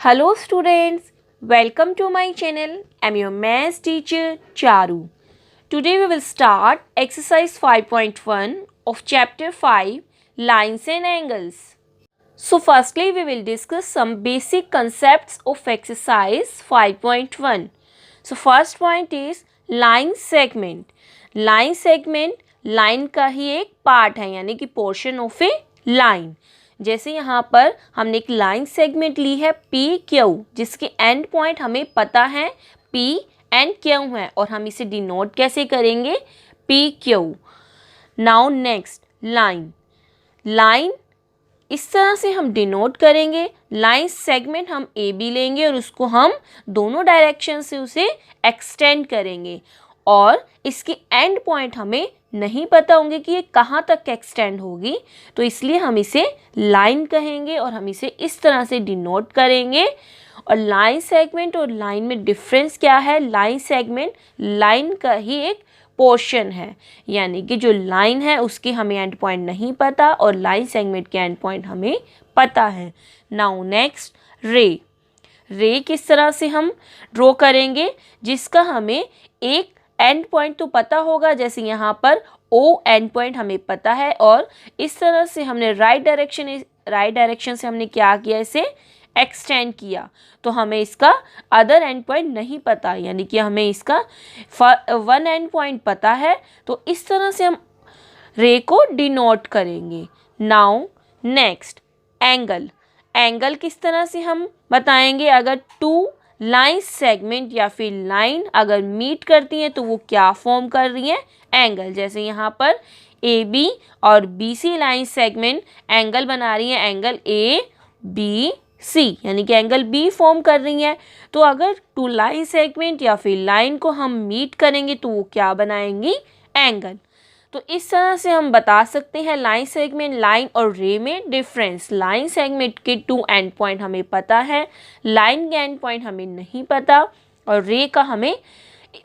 Hello students, welcome to my channel. I'm your maths teacher Charu. Today we will start exercise 5.1 of chapter 5 lines and angles. So firstly we will discuss some basic concepts of exercise 5.1. So first point is line segment. Line segment line का ही एक part है यानी कि portion of A line. जैसे यहाँ पर हमने एक लाइन सेगमेंट ली है पी क्यू जिसके एंड पॉइंट हमें पता है पी एंड क्यू है और हम इसे डिनोट कैसे करेंगे P Q. Now next line. Line इस तरह से हम डिनोट करेंगे. लाइन सेगमेंट हम ए बी लेंगे और उसको हम दोनों डायरेक्शन से उसे एक्सटेंड करेंगे और इसकी एंड पॉइंट हमें नहीं पता होंगे कि ये कहाँ तक एक्सटेंड होगी तो इसलिए हम इसे लाइन कहेंगे और हम इसे इस तरह से डिनोट करेंगे. और लाइन सेगमेंट और लाइन में डिफरेंस क्या है? लाइन सेगमेंट लाइन का ही एक पोर्शन है यानी कि जो लाइन है उसकी हमें एंड पॉइंट नहीं पता और लाइन सेगमेंट के एंड पॉइंट हमें पता है. नाउ नेक्स्ट रे. रे किस तरह से हम ड्रॉ करेंगे जिसका हमें एक एंड पॉइंट तो पता होगा. जैसे यहाँ पर ओ एंड पॉइंट हमें पता है और इस तरह से हमने राइट डायरेक्शन से हमने क्या किया इसे एक्सटेंड किया तो हमें इसका अदर एंड पॉइंट नहीं पता यानी कि हमें इसका वन एंड पॉइंट पता है तो इस तरह से हम रे को डिनोट करेंगे. Now next angle. एंगल किस तरह से हम बताएंगे? अगर टू लाइन सेगमेंट या फिर लाइन अगर मीट करती हैं तो वो क्या फॉर्म कर रही हैं? एंगल. जैसे यहाँ पर ए बी और B C line segment angle बना रही हैं एंगल ए बी सी यानी कि एंगल बी फॉर्म कर रही हैं. तो अगर टू लाइन सेगमेंट या फिर लाइन को हम मीट करेंगे तो वो क्या बनाएंगी? एंगल. तो इस तरह से हम बता सकते हैं लाइन सेगमेंट लाइन और रे में डिफरेंस. लाइन सेगमेंट के टू एंड पॉइंट हमें पता है, लाइन के एंड पॉइंट हमें नहीं पता और रे का हमें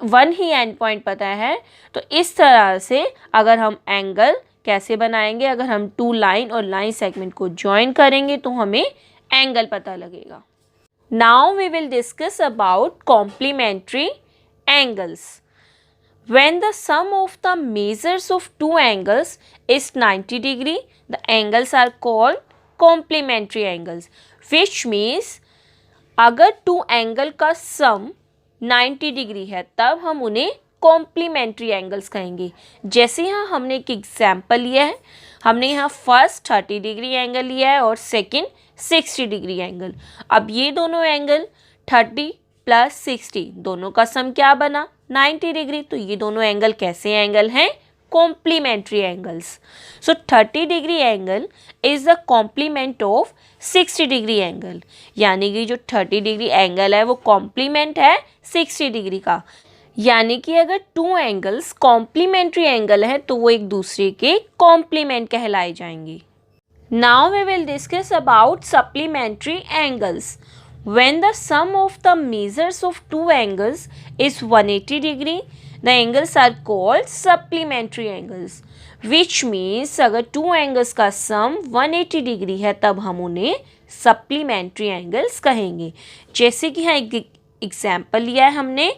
वन ही एंड पॉइंट पता है. तो इस तरह से अगर हम एंगल कैसे बनाएंगे? अगर हम टू लाइन और लाइन सेगमेंट को ज्वाइन करेंगे तो हमें एंगल पता लगेगा. Now we will discuss about complementary angles. When the sum of the measures of two angles is 90 degree, the angles are called complementary angles. Which means अगर to angle का सम 90 degree है तब हम उन्हें कॉम्प्लीमेंट्री एंगल्स कहेंगे. जैसे यहाँ हमने एक एग्जाम्पल लिया है. हमने यहाँ फर्स्ट 30 डिग्री एंगल लिया है और सेकंड 60 डिग्री एंगल. अब ये दोनों एंगल 30 प्लस 60 दोनों का सम क्या बना? 90 डिग्री. तो ये दोनों एंगल कैसे एंगल हैं? Complementary angles. So 30 degree angle is the complement of 60 degree angle यानी कि जो 30 डिग्री एंगल है वो कॉम्प्लीमेंट है 60 डिग्री का. यानी कि अगर टू एंगल्स कॉम्प्लीमेंट्री एंगल है तो वो एक दूसरे के कॉम्प्लीमेंट कहलाए जाएंगे. Now we will discuss about supplementary angles. When the sum of the measures of two angles is 180 degree, the angles are called supplementary angles. Which means अगर two angles का sum 180 डिग्री है तब हम उन्हें supplementary angles कहेंगे. जैसे कि यहाँ एक एग्जाम्पल लिया है हमने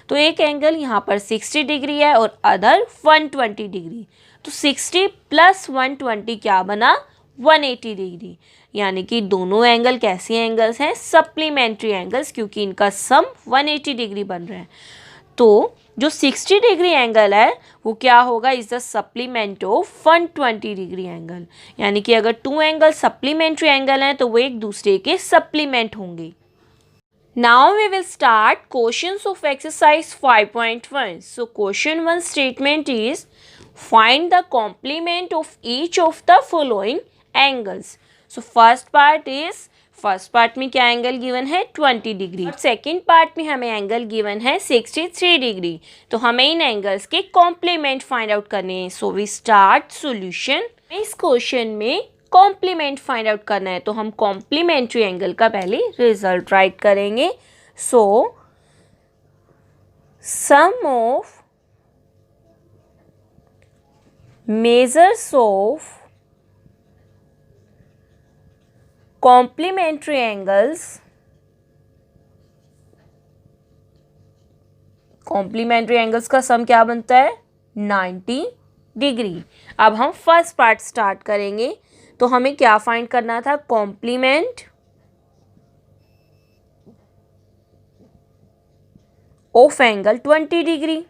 तो एक एंगल यहाँ पर 60 डिग्री है और अदर 120 डिग्री. तो 60 प्लस 120 क्या बना? 180 डिग्री. यानी कि दोनों एंगल कैसे एंगल्स हैं? सप्लीमेंट्री एंगल्स क्योंकि इनका सम 180 डिग्री बन रहा है. तो जो 60 डिग्री एंगल है वो क्या होगा? Is the supplement of 120 degree angle. यानी कि अगर टू एंगल सप्लीमेंट्री एंगल हैं तो वो एक दूसरे के सप्लीमेंट होंगे. Now we will start questions of exercise 5.1. So question 1 statement is find the complement of each of the following angles. So first part में क्या एंगल गिवन है? 20 डिग्री. सेकेंड पार्ट में हमें एंगल गिवन है 63 degree. तो हमें इन angles के कॉम्प्लीमेंट फाइंड आउट करने हैं. So we start solution. इस क्वेश्चन में कॉम्प्लीमेंट फाइंड आउट करना है तो हम कॉम्प्लीमेंट्री एंगल का पहले रिजल्ट राइट करेंगे. So sum of measures of complementary angles complementary angles का सम क्या बनता है 90 डिग्री। अब हम फर्स्ट पार्ट स्टार्ट करेंगे। तो हमें क्या फाइंड करना था, कॉम्प्लीमेंट ऑफ एंगल 20 डिग्री।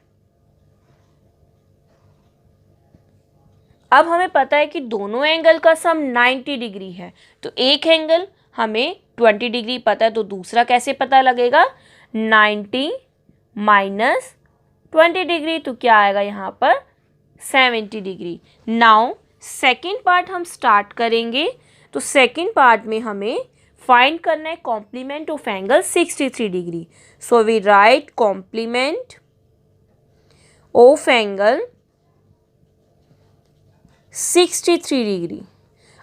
अब हमें पता है कि दोनों एंगल का सम 90 डिग्री है, तो एक एंगल हमें 20 डिग्री पता है, तो दूसरा कैसे पता लगेगा, 90 माइनस 20 डिग्री, तो क्या आएगा यहाँ पर 70 डिग्री। नाउ सेकेंड पार्ट हम स्टार्ट करेंगे। तो सेकेंड पार्ट में हमें फाइंड करना है complement of angle 63 degree. So we write complement of angle 63 degree.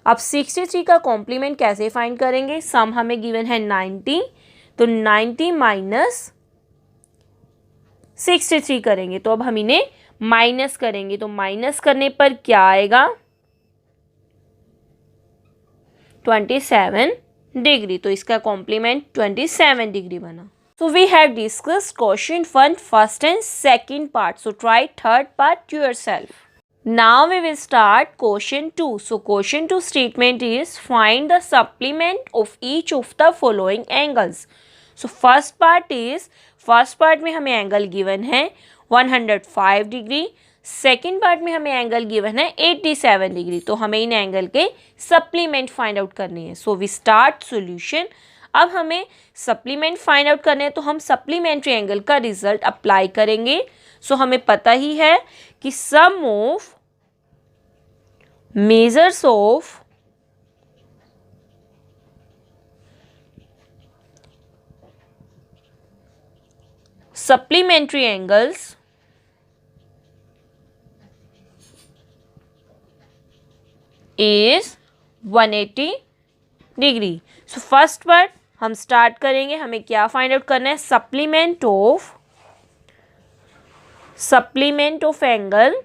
अब 63 का कॉम्प्लीमेंट कैसे फाइंड करेंगे, सम हमें गिवन है 90, तो 90 माइनस 63 करेंगे, तो अब हम इन्हें माइनस करेंगे, तो माइनस करने पर क्या आएगा 27 डिग्री, तो इसका कॉम्प्लीमेंट 27 डिग्री बना। So we have discussed question 1 first and second part. So try third part yourself. Now we will start question 2. So question 2 statement is find the supplement of each of the following angles. So first part में हमें angle given है 105 degree. Second part में हमें angle given है 87 degree, तो हमें इन angle के सप्लीमेंट फाइंड आउट करनी है। So we start solution. अब हमें सप्लीमेंट फाइंड आउट करने हैं, तो हम सप्लीमेंट्री एंगल का रिजल्ट अप्लाई करेंगे। सो हमें पता ही है कि sum of measures of supplementary angles is 180 degree. So first part हम स्टार्ट करेंगे। हमें क्या फाइंड आउट करना है, सप्लीमेंट ऑफ एंगल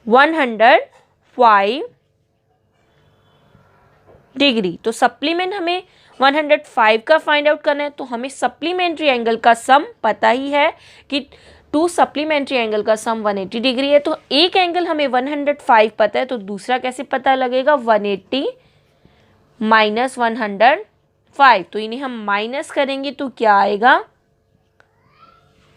105 डिग्री। तो सप्लीमेंट हमें 105 का फाइंड आउट करना है, तो हमें सप्लीमेंट्री एंगल का सम पता ही है कि 2 सप्लीमेंट्री एंगल का सम 180 डिग्री है। तो एक एंगल हमें 105 पता है, तो दूसरा कैसे पता लगेगा, 180 माइनस 105, तो इन्हें हम माइनस करेंगे तो क्या आएगा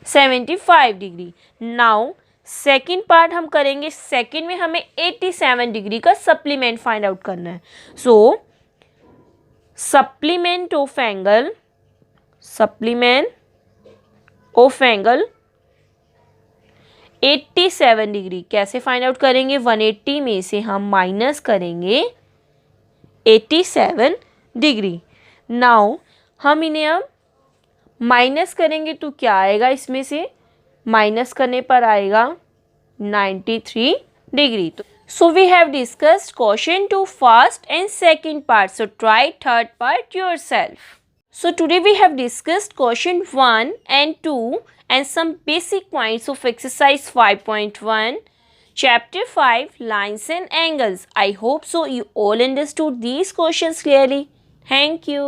75 डिग्री। नाउ सेकेंड पार्ट हम करेंगे। सेकेंड में हमें 87 डिग्री का सप्लीमेंट फाइंड आउट करना है। सो सप्लीमेंट ऑफ एंगल 87 डिग्री कैसे फाइंड आउट करेंगे, 180 में से हम माइनस करेंगे 87 डिग्री। नाउ हम इन्हें अब माइनस करेंगे तो क्या आएगा, इसमें से माइनस करने पर आएगा 93 degree. So we have discussed question 2 first and second part. So try third part yourself. So today we have discussed question 1 and 2 and some basic points of exercise 5.1 chapter 5 lines and angles. I hope so you all understood these questions clearly. Thank you.